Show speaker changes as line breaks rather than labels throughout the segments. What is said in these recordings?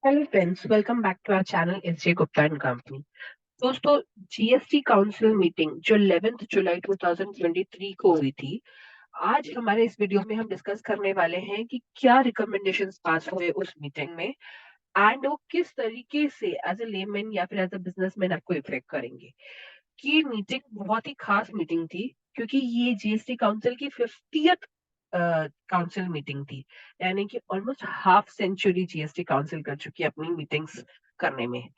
Hello friends, welcome back to our channel SJ Gupta and Company. दोस्तों, GST council meeting जो 11 जुलाई 2023 को हुई थी, आज हमारे इस वीडियो में हम डिस्कस करने वाले हैं कि क्या रिकमेंडेशंस पास हुए उस मीटिंग में एंड वो किस तरीके से एज अ लेमैन या फिर एज अ बिजनेसमैन आपको इफेक्ट करेंगे। कि मीटिंग बहुत ही खास मीटिंग थी क्योंकि ये जीएसटी काउंसिल की 50th काउंसिल मीटिंग थी। यानी कि almost half century GST council कर चुकी है अपनी मीटिंग्स करने में।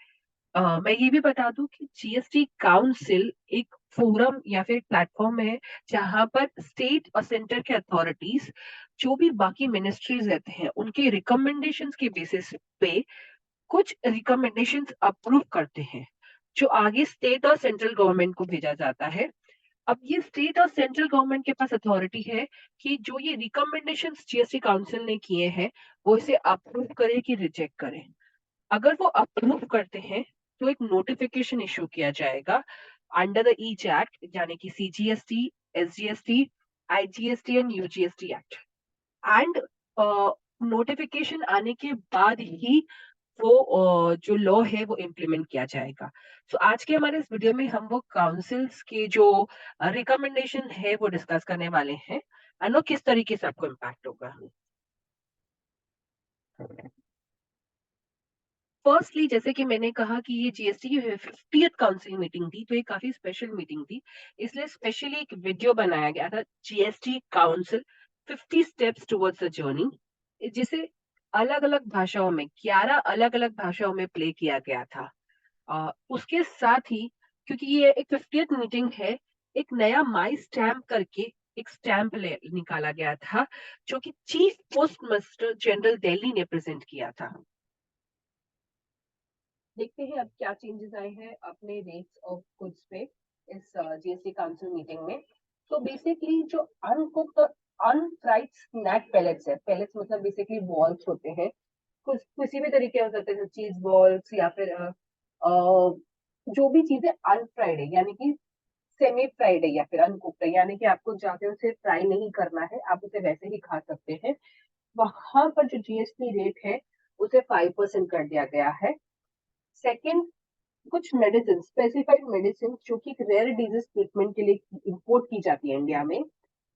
मैं ये भी बता दूं कि जीएसटी काउंसिल एक फोरम या फिर प्लेटफॉर्म है जहां पर स्टेट और सेंटर के अथॉरिटीज जो भी बाकी मिनिस्ट्रीज रहते हैं उनके रिकमेंडेशंस के बेसिस पे कुछ रिकमेंडेशंस अप्रूव करते हैं जो आगे स्टेट और सेंट्रल गवर्नमेंट को भेजा जाता है। अब ये स्टेट और सेंट्रल गवर्नमेंट के पास अथॉरिटी है कि जो ये रिकमेंडेशंस जीएसटी काउंसिल ने किए हैं वो इसे अप्रूव करे कि रिजेक्ट करे। अगर वो अप्रूव करते हैं तो एक नोटिफिकेशन इशू किया जाएगा अंडर द ईच एक्ट, यानी कि CGST, SGST, IGST and यूजीएसटी act. And notification आने के बाद ही वो जो लॉ है वो इम्प्लीमेंट किया जाएगा। सो आज के हमारे इस वीडियो में हम वो काउंसिल्स के जो रिकमेंडेशन है वो डिस्कस करने वाले हैं एंड वो किस तरीके से आपको इम्पैक्ट होगा। फर्स्टली, जैसे कि मैंने कहा कि ये जीएसटी की 50th काउंसिल मीटिंग थी, तो ये काफी स्पेशल मीटिंग थी। इसलिए स्पेशली एक वीडियो बनाया गया था, GST council 50 steps towards the journey, जिसे अलग अलग भाषाओं में 11 अलग अलग भाषाओं में प्ले किया गया था। उसके साथ ही, क्योंकि ये एक 50th मीटिंग है, एक नया माई स्टैम्प करके एक स्टैम्प निकाला गया था जो कि chief post master general Delhi ने प्रेजेंट किया था। देखते हैं अब क्या चेंजेस आए हैं अपने रेट्स ऑफ गुड्स पे इस जीएसटी काउंसिल मीटिंग में। तो बेसिकली जो अनकुक्ड और अनफ्राइड स्नैक पैलेट्स है, पैलेट्स मतलब बेसिकली बॉल्स होते हैं, कुछ किसी भी तरीके हो सकते हैं, चीज बॉल्स या फिर जो भी चीजें अनफ्राइड है यानी कि सेमी फ्राइड है या फिर अनकुक्ड है, यानी कि आपको जाके उसे फ्राई नहीं करना है, आप उसे वैसे ही खा सकते हैं। वहां पर जो जीएसटी रेट है उसे 5% कर दिया गया है। सेकेंड, कुछ मेडिसिन, स्पेसिफाइड मेडिसिन जो कि रेयर डिजीज ट्रीटमेंट के लिए इंपोर्ट की जाती है इंडिया में,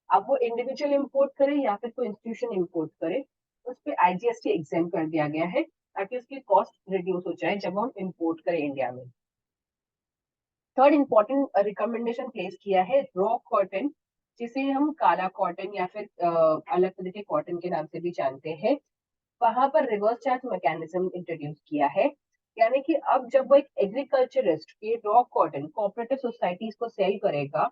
अब वो इंडिविजुअल इंपोर्ट करे या फिर कोई इंस्टीट्यूशन इंपोर्ट करे, उस पर आईजीएसटी एग्जाम कर दिया गया है ताकि उसकी कॉस्ट रिड्यूस हो जाए जब हम इंपोर्ट करें इंडिया में। थर्ड इंपॉर्टेंट रिकमेंडेशन प्लेस किया है रॉ कॉटन, जिसे हम काला कॉटन या फिर अलग तरह के कॉटन के नाम से भी जानते हैं। वहां पर रिवर्स चार्ज मैकेनिज्म इंट्रोड्यूस किया है, यानी कि अब जब वो एक एग्रीकल्चरिस्ट ये रॉ कॉटन कोऑपरेटिव सोसाइटीज को सेल करेगा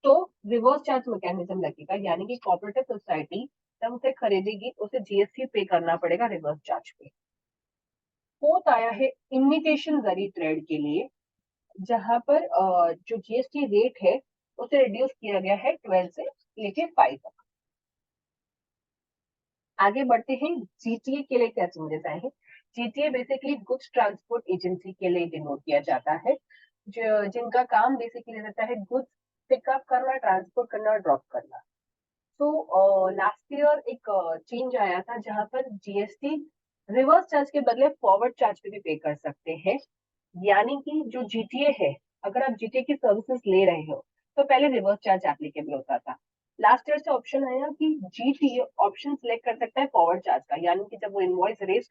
तो रिवर्स चार्ज मैकेनिज्म लगेगा, यानी कि कोऑपरेटिव सोसाइटी जब उसे खरीदेगी उसे जीएसटी पे करना पड़ेगा रिवर्स चार्ज पे। फोर्थ आया है इमिटेशन जरी थ्रेड के लिए, जहां पर जो जीएसटी रेट है उसे रिड्यूस किया गया है 12 से लेके 5 तक। आगे बढ़ते हैं, जीटीए के लिए क्या चेंजेस आए हैं। GTA basically goods transport agency के लिए डिनोट किया जाता है, जो जिनका काम बेसिकली रहता है गुड्स पिकअप करना, ट्रांसपोर्ट करना और ड्रॉप करना। तो लास्ट ईयर एक चेंज आया था जहां पर जीएसटी रिवर्स चार्ज के बदले फॉरवर्ड चार्ज पे भी पे कर सकते हैं। यानी कि जो जीटीए है, अगर आप जीटीए की सर्विसेज ले रहे हो तो पहले रिवर्स चार्ज एप्लीकेबल होता था। लास्ट ईयर से ऑप्शन आया कि जीटीए ऑप्शन सिलेक्ट कर सकता है फॉरवर्ड चार्ज का, यानी कि जब वो इनवॉइस रेज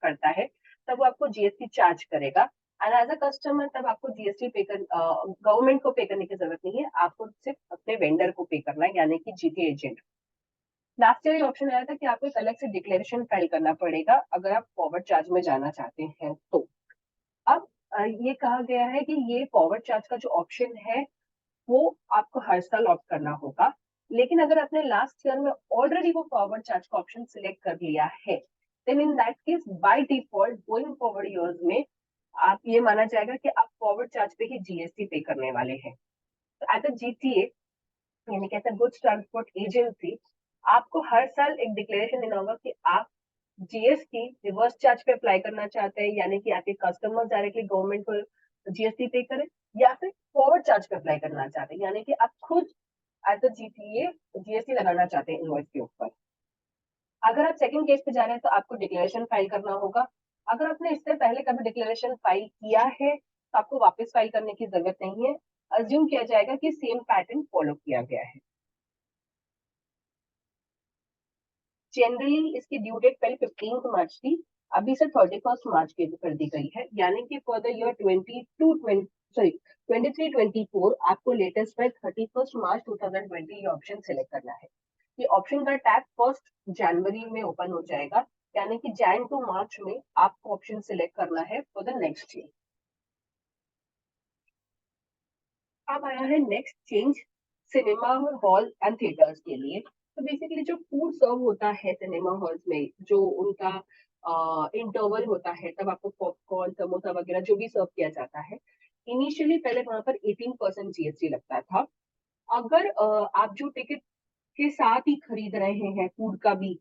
करता है तब वो आपको जीएसटी चार्ज करेगा। एंड एज अ कस्टमर तब आपको जीएसटी पे कर गवर्नमेंट को पे करने की जरूरत नहीं है, आपको सिर्फ अपने वेंडर को पे करना है, यानी कि GTA agent. Last year option आया था कि आपको एक अलग से डिक्लेरेशन फाइल करना पड़ेगा अगर आप फॉरवर्ड चार्ज में जाना चाहते हैं तो। अब ये कहा गया है कि ये फॉरवर्ड चार्ज का जो ऑप्शन है वो आपको हर साल ऑप्ट करना होगा। लेकिन अगर आपने लास्ट ईयर में ऑलरेडी वो फॉरवर्ड चार्ज का ऑप्शन सिलेक्ट कर लिया है, then in that case by default going forward years में आप ये माना जाएगा कि आप फॉरवर्ड चार्ज पे ही जीएसटी पे करने वाले हैं। तो एज अ जीटीए, यानी कि गुड्स ट्रांसपोर्ट एजेंसी, आपको हर साल एक डिक्लेरेशन देना होगा कि आप जीएसटी रिवर्स चार्ज पे अप्लाई करना चाहते हैं, यानी कि आपके कस्टमर डायरेक्टली गवर्नमेंट को जीएसटी पे करें, या फिर फॉरवर्ड चार्ज पे अप्लाई करना चाहते हैं, यानी कि आप खुद एज अ जीटीए जीएसटी लगाना चाहते हैं इनवॉइस के ऊपर। अगर आप सेकंड केस पे जा रहे हैं तो आपको डिक्लेरेशन फाइल करना होगा, अगर आपने इससे पहले कभी डिक्लेरेशन फाइल किया है तो आपको वापस फाइल करने की जरूरत नहीं है, अज्यूम किया जाएगा कि सेम पैटर्न फॉलो किया गया है। जनरली इसकी ड्यू डेट पहले 15 मार्च थी, अभी से 31 मार्च की कर दी गई है, यानी कि फॉर द ईयर 23-24 आपको लेटेस्ट बाय 31 मार्च 2020 ये ऑप्शन सिलेक्ट करना है। ये ऑप्शन का टैब 1 जनवरी में ओपन हो जाएगा, यानी कि जैन टू मार्च में आपको ऑप्शन सिलेक्ट करना है फॉर द नेक्स्ट ईयर। अब आया है next change cinema hall and theatres के लिए। तो बेसिकली जो फूड सर्व होता है सिनेमा हॉल्स में, जो उनका इंटरवल होता है, तब आपको पॉपकॉर्न समोसा वगैरह जो भी सर्व किया जाता है, इनिशियली पहले वहां पर 18% जीएसटी लगता था। अगर आप जो टिकट के साथ ही खरीद रहे हैं फूड का भी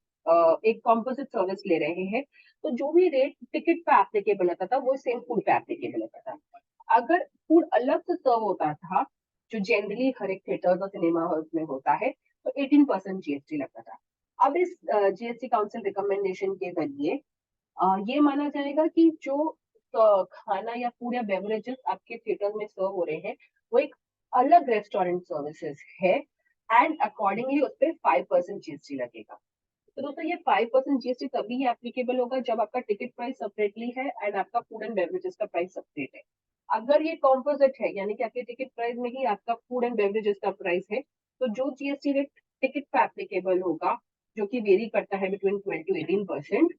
एक कॉम्पोजिट सर्विस ले रहे हैं, तो जो भी रेट टिकट पे एप्लीकेबल होता था वो सेम फूड पे एप्लीकेबल होता था। अगर फूड अलग से सर्व होता था, जो जनरली हर एक थिएटर्स और सिनेमा हॉल्स में होता है, तो 18% जीएसटी लगता था। अब इस जीएसटी काउंसिल रिकमेंडेशन के जरिए ये माना जाएगा कि जो खाना या फूड या बेवरेजेस आपके थिएटर में सर्व हो रहे हैं वो एक अलग रेस्टोरेंट सर्विसेज है, एंड अकॉर्डिंगली उस पर 5% जीएसटी लगेगा। तो दोस्तों ये 5% जीएसटी तभी एप्लीकेबल होगा जब आपका टिकट प्राइस सेपरेटली है एंड आपका फूड एंड बेवरेजेस का प्राइस सेपरेट है। अगर ये कॉम्पोजिट है, यानी कि आपके टिकट प्राइस में ही आपका फूड एंड बेवरेजेस का प्राइस है, तो जो जीएसटी रेट टिकट पे एप्लीकेबल होगा, जो कि वेरी करता है बिटवीन 12 to 18%,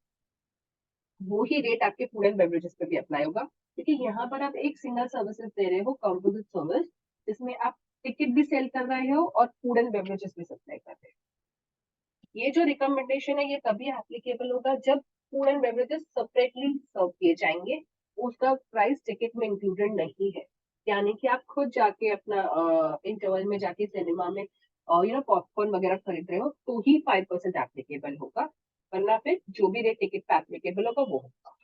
वो ही रेट आपके फूड एंड बेवरेजेस पे भी अप्लाई होगा, क्योंकि यहाँ पर आप एक सिंगल सर्विसेज दे रहे हो, कॉम्पोजिट सर्विस, जिसमें आप टिकट भी सेल कर रहे हो और फूड एंड बेवरेजेस भी सप्लाई कर रहे हो। ये जो रिकमेंडेशन है ये तभी एप्लीकेबल होगा जब फूड एंड बेवरेजेस सेपरेटली सर्व किए जाएंगे, उसका प्राइस टिकट में इंक्लूडेड नहीं है। यानी कि आप खुद जाके अपना इंटरवल में जाके सिनेमा में पॉपकॉर्न वगैरह खरीद रहे हो तो ही 5% एप्लीकेबल होगा, वरना फिर जो भी रेट टिकट पे एप्लीकेबल होगा वो होगा।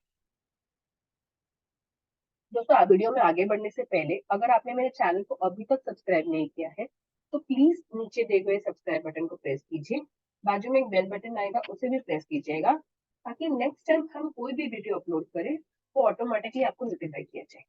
दोस्तों वीडियो में आगे बढ़ने से पहले अगर आपने मेरे चैनल को अभी तक सब्सक्राइब नहीं किया है तो प्लीज नीचे दिए गए सब्सक्राइब बटन को प्रेस कीजिए, बाजू में एक बेल बटन आएगा उसे भी प्रेस कीजिएगा, ताकि नेक्स्ट टाइम हम कोई भी वीडियो अपलोड करें वो ऑटोमेटिकली आपको नोटिफाई किया जाए।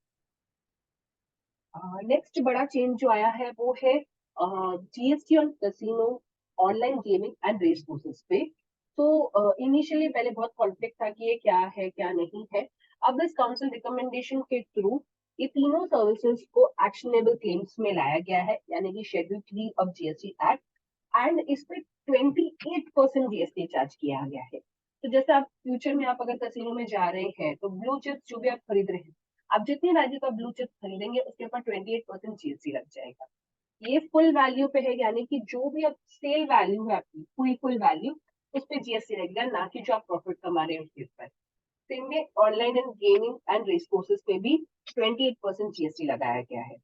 नेक्स्ट बड़ा चेंज जो आया है वो है GST on casino, online gaming and race courses पे। तो इनिशियली पहले बहुत कॉन्फ्लिक्ट था कि ये क्या है क्या नहीं है। अब इस काउंसिल रिकमेंडेशन के थ्रू ये तीनों सर्विसेज को एक्शनेबल क्लेम्स में लाया गया है, यानी कि schedule 3 of GST act, and इस पे 28% जीएसटी चार्ज किया गया है। तो जैसे आप फ्यूचर में आप अगर कैसीनो में जा रहे हैं तो ब्लू चिप्स जो भी आप खरीद रहे हैं, आप जितनी वैल्यू का ब्लू चिप्स खरीदेंगे उसके ऊपर 28% जीएसटी लग जाएगा। ये फुल वैल्यू पे है, यानी कि जो भी आप सेल वैल्यू है आपकी पूरी फुल वैल्यू उस पर जीएसटी लगेगा, ना कि जो आप प्रॉफिट कमा रहे हैं उसके ऊपर। सेम में online and gaming and race courses पे भी 28% जीएसटी लगाया गया है।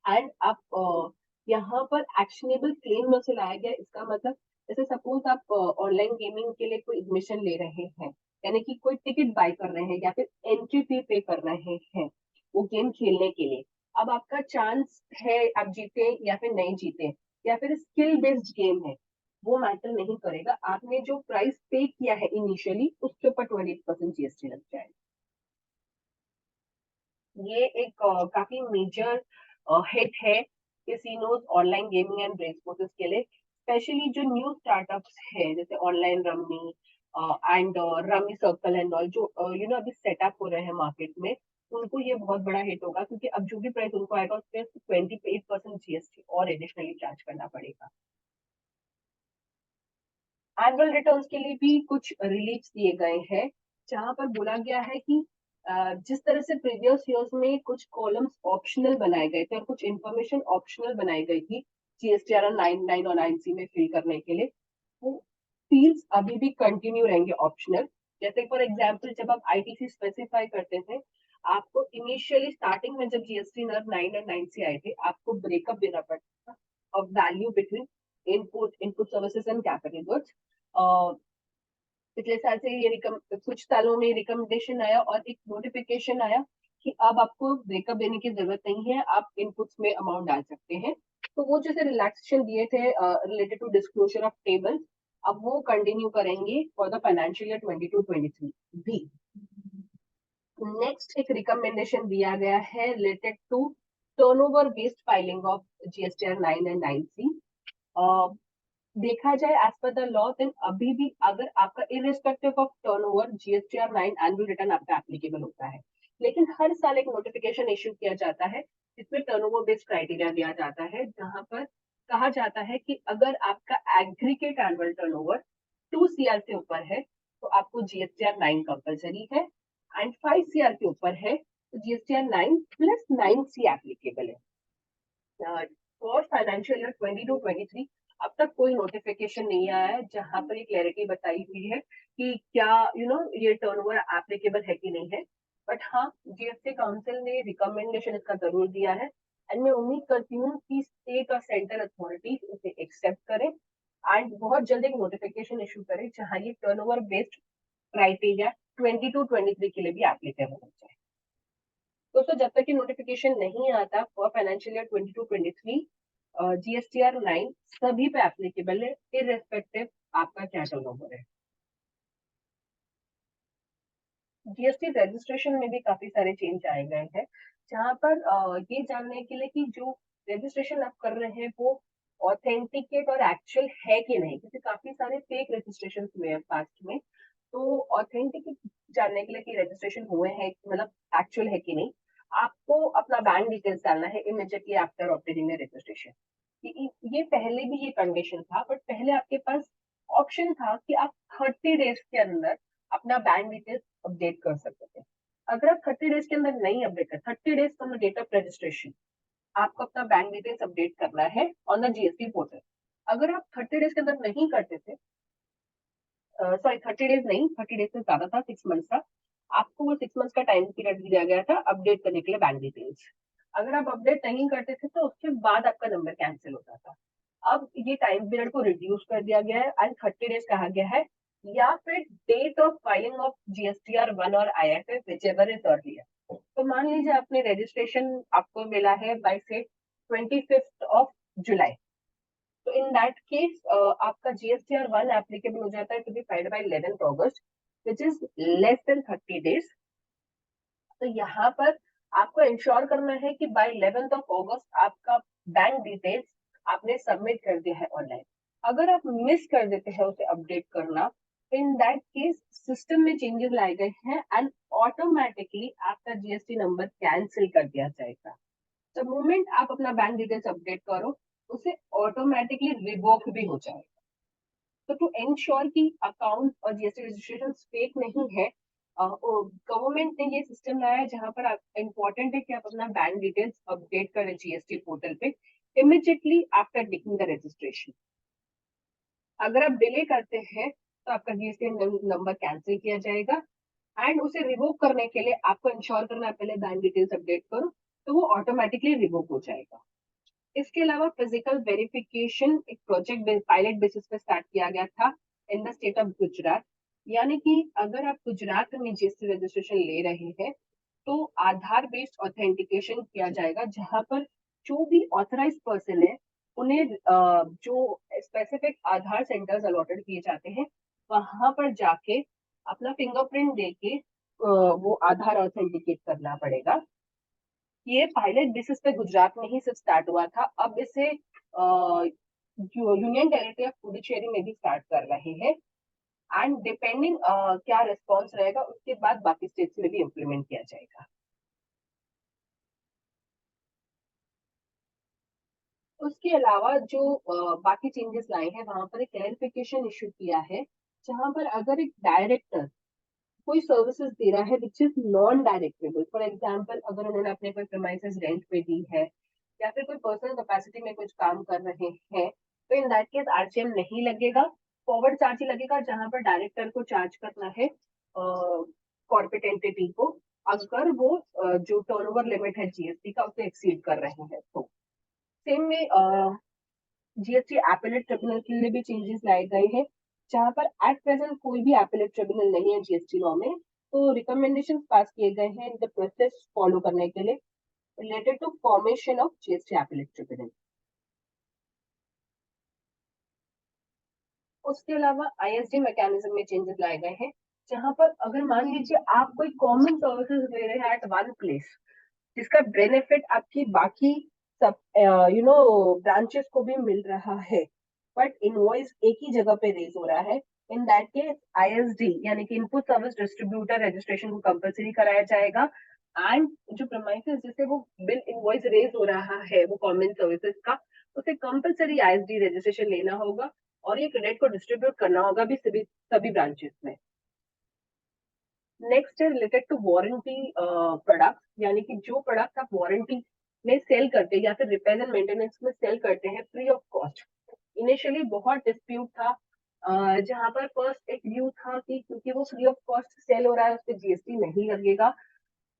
एंड आप यहाँ पर एक्शनेबल क्लेम में से लाया गया, इसका मतलब जैसे सपोज आप ऑनलाइन गेमिंग के लिए कोई एडमिशन ले रहे हैं, यानी कि कोई टिकट बाय कर रहे हैं या फिर एंट्री फी पे कर रहे हैं वो गेम खेलने के लिए, अब आपका चांस है आप जीते या फिर नहीं जीते, या फिर स्किल बेस्ड गेम है, वो मैटर नहीं करेगा, आपने जो प्राइस पे किया है इनिशियली उसके ऊपर 28% जीएसटी लग जाएगा। ये एक काफी मेजर हिट है casinos, online gaming and race courses के लिए, स्पेशली जो न्यू स्टार्टअप्स है जैसे online rummy and rummy circle and all, जो अभी सेटअप हो रहे हैं मार्केट में, उनको ये बहुत बड़ा हिट होगा, क्योंकि अब जो भी प्राइस उनको आएगा उस पर 28% जीएसटी और एडिशनली चार्ज करना पड़ेगा। एनुअल रिटर्न के लिए भी कुछ रिलीफ दिए गए हैं, जहां पर बोला गया है कि जिस तरह से प्रीवियस ईयर्स में कुछ कॉलम्स ऑप्शनल बनाए गए थे और कुछ इंफॉर्मेशन ऑप्शनल बनाई गई थी जीएसटीआर 99 और 9C में फिल करने के लिए, वो फील्ड्स अभी भी कंटिन्यू रहेंगे ऑप्शनल। जैसे फॉर एग्जाम्पल जब आप आईटीसी स्पेसिफाई करते थे, आपको इनिशियली स्टार्टिंग में जब जीएसटी नर 9 और 9C आए थे आपको ब्रेकअप देना पड़ता था of value between input services and capital goods. पिछले साल से ये कुछ सालों में रिकमेंडेशन आया और एक नोटिफिकेशन आया कि अब आपको ब्रेकअप देने की जरूरत नहीं है, आप इनपुट्स में अमाउंट डाल सकते हैं। तो वो जैसे रिलैक्सेशन दिए थे related to disclosure of table, अब वो कंटिन्यू करेंगे फॉर द फाइनेंशियल ईयर 22-23 भी। नेक्स्ट एक रिकमेंडेशन दिया गया है related to turnover based filing of GSTR 9 and 9C। देखा जाए as per the law, then अभी भी अगर आपका irrespective of turnover GSTR 9 annual return आपका एप्लीकेबल होता है, लेकिन हर साल एक नोटिफिकेशन इश्यू किया जाता है जिसमें टर्नओवर बेस्ड क्राइटेरिया दिया जाता है, जहां पर कहा जाता है कि अगर आपका एग्रीगेट एनुअल टर्नओवर 2 CR से ऊपर है तो आपको जीएसटीआर 9 कंपलसरी है, एंड 5 CR के ऊपर है तो जीएसटीआर 9 प्लस 9C एप्लीकेबल है। फॉर फाइनेंशियल ईयर 22-23 अब तक कोई नोटिफिकेशन नहीं आया है जहां पर ये क्लैरिटी बताई हुई है कि क्या ये टर्नओवर एप्लीकेबल है कि नहीं है। बट हाँ, जीएसटी काउंसिल ने रिकमेंडेशन इसका जरूर दिया है, एंड मैं उम्मीद करती हूँ कि स्टेट और सेंट्रल अथॉरिटीज इसे एक्सेप्ट करें एंड बहुत जल्द एक नोटिफिकेशन इशू करें जहां ये टर्नओवर बेस्ड क्राइटेरिया 22-23 के लिए भी एप्लीकेबल हो जाए। दोस्तों, जब तक ये नोटिफिकेशन नहीं आता फॉर फाइनेंशियल ईयर 22-23, जीएसटीआर 9 सभी पे एप्लीकेबल है, इररेस्पेक्टिव आपका क्या टर्नओवर है। जीएसटी रजिस्ट्रेशन में भी काफी सारे चेंज आए गए हैं, जहां पर ये जानने के लिए कि जो रजिस्ट्रेशन आप कर रहे हैं वो ऑथेंटिकेट और एक्चुअल है कि नहीं, क्योंकि काफी सारे फेक रजिस्ट्रेशन हुए हैं पास्ट में। तो ऑथेंटिकेट जानने के लिए कि रजिस्ट्रेशन हुए हैं, मतलब एक्चुअल है कि नहीं, आपको अपना बैंक डिटेल्स डालना है इमीडिएटली आफ्टर ऑब्टेनिंग रजिस्ट्रेशन। ये पहले भी ये कंडीशन था, बट पहले आपके पास ऑप्शन था कि आप 30 डेज के अंदर अपना बैंक डिटेल्स अपडेट कर सकते थे। अगर आप 30 डेज के अंदर नहीं अपडेट कर, 30 days from the date of registration आपको अपना बैंक डिटेल्स अपडेट करना है ऑन द जीएसटी पोर्टल। अगर आप 30 डेज के अंदर नहीं करते थे, सॉरी 30 डेज नहीं, 30 डेज से ज्यादा था, 6 मंथ था, आपको वो 6 मंथ का टाइम पीरियड दिया गया था अपडेट करने के लिए बैंक डिटेल्स। अगर आप अपडेट नहीं करते थे तो उसके बाद आपका नंबर कैंसिल होता था। अब ये टाइम पीरियड को रिड्यूस कर दिया गया है एंड 30 डेज कहा गया है, या फिर date of filing of GSTR 1 और आईएफएफ विचएवर इज अर्लियर। तो मान लीजिए आपने रजिस्ट्रेशन आपको मिला है बाय से 25 जुलाई, तो इन दैट केस आपका जीएसटीआर 1 एप्लीकेबल हो जाता है टू बी फाइल्ड बाय 11 अगस्त, which is less than 30 days. तो यहाँ पर आपको इंश्योर करना है कि बाय 11 अगस्त आपका बैंक डिटेल्स आपने सबमिट कर दिया है ऑनलाइन। अगर आप मिस कर देते हैं उसे अपडेट करना, इन दैट केस सिस्टम में चेंजेस लाए गए हैं एंड ऑटोमेटिकली आपका जीएसटी नंबर कैंसिल कर दिया जाएगा। द मोमेंट आप अपना बैंक डिटेल्स अपडेट करो, उसे ऑटोमेटिकली रिवोक भी हो जाएगा। तो टू एंश्योर कि अकाउंट और जीएसटी रजिस्ट्रेशन फेक नहीं है, गवर्नमेंट ने ये सिस्टम लाया है जहां पर इम्पोर्टेंट है कि आप अपना बैंक डिटेल्स अपडेट करें जीएसटी पोर्टल पे immediately after taking the registration. अगर आप डिले करते हैं तो आपका जीएसटी नंबर कैंसिल किया जाएगा, एंड उसे रिवोक करने के लिए आपको इंश्योर करना है पहले बैंक डिटेल्स अपडेट करो, तो वो ऑटोमेटिकली रिवोक हो जाएगा। इसके अलावा फिजिकल वेरिफिकेशन एक प्रोजेक्ट पायलट बेसिस पे स्टार्ट किया गया था in the state of Gujarat. यानी कि अगर आप गुजरात में जीएसटी रजिस्ट्रेशन ले रहे हैं तो आधार बेस्ड ऑथेंटिकेशन किया जाएगा, जहां पर जो भी ऑथराइज पर्सन है उन्हें जो स्पेसिफिक आधार सेंटर्स अलॉटेड किए जाते हैं वहां पर जाके अपना फिंगरप्रिंट देके वो आधार ऑथेंटिकेट करना पड़ेगा। ये पायलट बेसिस पे गुजरात में ही सिर्फ स्टार्ट हुआ था, अब इसे यूनियन टेरिटरी ऑफ पुडुचेरी में भी स्टार्ट कर रहे हैं, एंड डिपेंडिंग क्या रिस्पॉन्स रहेगा उसके बाद बाकी स्टेट्स में भी इम्प्लीमेंट किया जाएगा। उसके अलावा जो बाकी चेंजेस लाए हैं वहां पर एक क्लैरिफिकेशन इशू किया है, जहां पर अगर एक डायरेक्टर कोई सर्विसेज दे रहा है which is non directable, for example अगर उन्होंने अपने कोई प्रीमाइसेस रेंट पे दी है या फिर कोई पर्सनल कैपेसिटी में कुछ काम कर रहे हैं, तो इन दैट केस आरसीएम नहीं लगेगा, फॉरवर्ड चार्ज ही लगेगा, जहां पर डायरेक्टर को चार्ज करना है कॉर्पोरेट एंटिटी को अगर वो जो टर्नओवर लिमिट है जीएसटी का उसे एक्सीड कर रहे हैं। तो सेम में जीएसटी एपेलेट ट्रिब्यूनल के लिए भी चेंजेस लाए गए हैं, जहां पर एट प्रेजेंट कोई भी एपेलेट ट्रिब्यूनल नहीं है जीएसटी लॉ में, तो रिकमेंडेशन पास किए गए हैं द प्रोसेस फॉलो करने के लिए related to formation of GST appellate tribunal. उसके अलावा आईएसडी मैकेनिज्म में चेंजेस लाए गए हैं, जहां पर अगर मान लीजिए आप कोई कॉमन सर्विसेज ले रहे हैं एट वन प्लेस, जिसका बेनिफिट आपकी बाकी सब ब्रांचेस को भी मिल रहा है, बट इनवॉइस एक ही जगह पे रेज हो रहा है, इन दैट केस आईएसडी यानी कि इनपुट सर्विस डिस्ट्रीब्यूटर रजिस्ट्रेशन को कंपलसरी कराया जाएगा। एंड जो प्रोमाइसेस जिससे वो बिल इनवॉइस रेज हो रहा है वो कॉमन सर्विसेज का, उसे कंपलसरी आईएसडी रजिस्ट्रेशन लेना होगा और ये क्रेडिट को डिस्ट्रीब्यूट करना होगा भी सभी सभी ब्रांचेस में। नेक्स्ट है रिलेटेड टू वारंटी प्रोडक्ट, यानी कि जो प्रोडक्ट आप वारंटी में सेल करते हैं या फिर रिपेयर एंड मेंटेनेंस में सेल करते हैं फ्री ऑफ कॉस्ट। इनिशियली बहुत डिस्प्यूट था, जहां पर फर्स्ट एक व्यू था कि क्योंकि वो फ्री ऑफ कॉस्ट सेल हो रहा है उस पर जीएसटी नहीं लगेगा,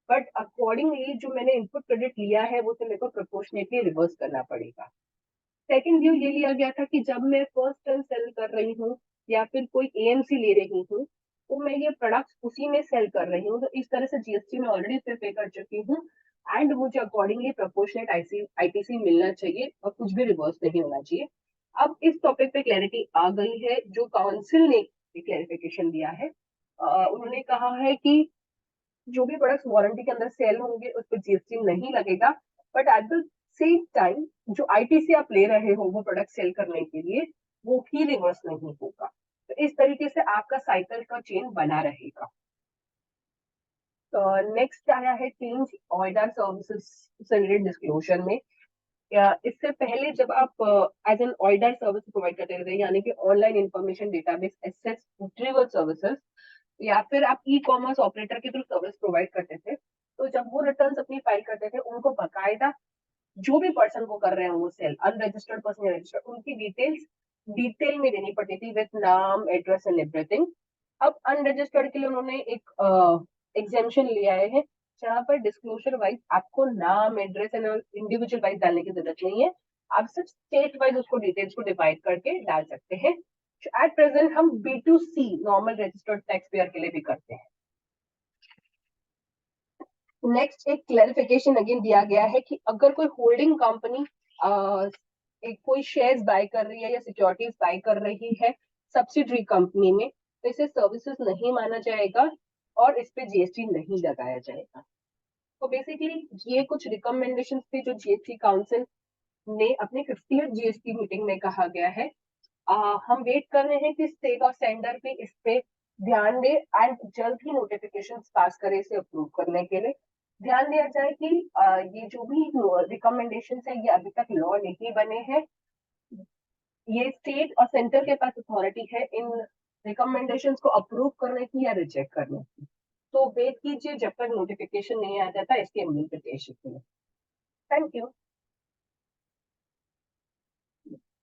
बट अकॉर्डिंगली जो मैंने इनपुट क्रेडिट लिया है वो तो मेरे को प्रोपोर्शनेटली रिवर्स करना पड़ेगा। सेकेंड व्यू ये लिया गया था कि जब मैं फर्स्ट टाइम सेल कर रही हूँ या फिर कोई एएमसी ले रही हूँ, तो मैं ये प्रोडक्ट उसी में सेल कर रही हूँ, तो इस तरह से जीएसटी में ऑलरेडी पे कर चुकी हूँ एंड मुझे अकॉर्डिंगली प्रोपोर्शनेट आईटीसी मिलना चाहिए और कुछ भी रिवर्स नहीं होना चाहिए। अब इस टॉपिक पे क्लैरिटी आ गई है, जो काउंसिल ने क्लैरिफिकेशन दिया है। उन्होंने कहा है कि जो भी प्रोडक्ट्स वारंटी के अंदर सेल होंगे उस पर जीएसटी नहीं लगेगा, but at the same time जो आईटीसी आप ले रहे हो वो प्रोडक्ट सेल करने के लिए वो भी रिवर्स नहीं होगा। तो इस तरीके से आपका साइकिल का चेन बना रहेगा। तो नेक्स्ट आया है चेंज ऑर्डर सर्विसेज से रिलेटेड डिस्क्लोजर में। इससे पहले जब आप as an order service provide करते थे, यानी कि online information database access retrieval services, या फिर आप ई कॉमर्स ऑपरेटर के थ्रू सर्विस प्रोवाइड करते थे, तो जब वो रिटर्न अपनी फाइल करते थे उनको बकायदा जो भी पर्सन को कर रहे हैं वो सेल, अनरजिस्टर्ड पर्सन या रजिस्टर्ड, उनकी डिटेल्स डिटेल में देनी पड़ती थी विद नाम एड्रेस एंड एवरीथिंग। अब अनरजिस्टर्ड के लिए उन्होंने एक एग्जेम्पशन ले आए हैं, जहां पर डिस्क्लोजर वाइज आपको नाम एड्रेस एंड इंडिविजुअल वाइज डालने की जरूरत नहीं है, आप सिर्फ स्टेट वाइज उसको डिटेल्स को डिवाइड करके डाल सकते हैं। एट प्रेजेंट हम B2C normal registered tax payer के लिए भी करते हैं। नेक्स्ट एक क्लैरिफिकेशन अगेन दिया गया है कि अगर कोई होल्डिंग कंपनी एक कोई शेयर्स बाय कर रही है या सिक्योरिटीज बाय कर रही है सब्सिडरी कंपनी में, तो इसे सर्विसेज नहीं माना जाएगा और इस पे जीएसटी नहीं लगाया जाएगा। तो बेसिकली ये कुछ रिकमेंडेशन थे जो जीएसटी काउंसिल ने अपने 50th जीएसटी मीटिंग में कहा गया है। हम वेट कर रहे हैं कि स्टेट और सेंटर पे इस पे ध्यान दे एंड जल्द ही नोटिफिकेशन पास करे इसे अप्रूव करने के लिए। ध्यान दिया जाए कि ये जो भी रिकमेंडेशन है ये अभी तक लॉ नहीं बने हैं, ये स्टेट और सेंटर के पास अथॉरिटी है इन रिकमेंडेशंस को अप्रूव करने की या रिजेक्ट करने की। तो वेट कीजिए जब तक नोटिफिकेशन नहीं आ जाता इसके इम्प्लीमेंटेशन के लिए। Thank you.